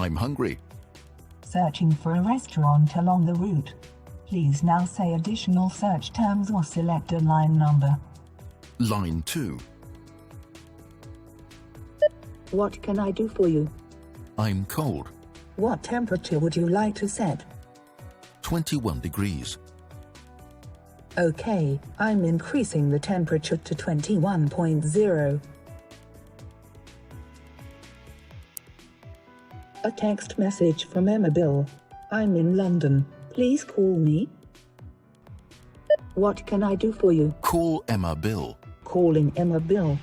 I'm hungry. Searching for a restaurant along the route. Please now say additional search terms or select a line number. Line 2. What can I do for you? I'm cold. What temperature would you like to set? 21 degrees. Okay, I'm increasing the temperature to 21.0. A text message from Emma Bill. I'm in London. Please call me. What can I do for you? Call Emma Bill. Calling Emma Bill.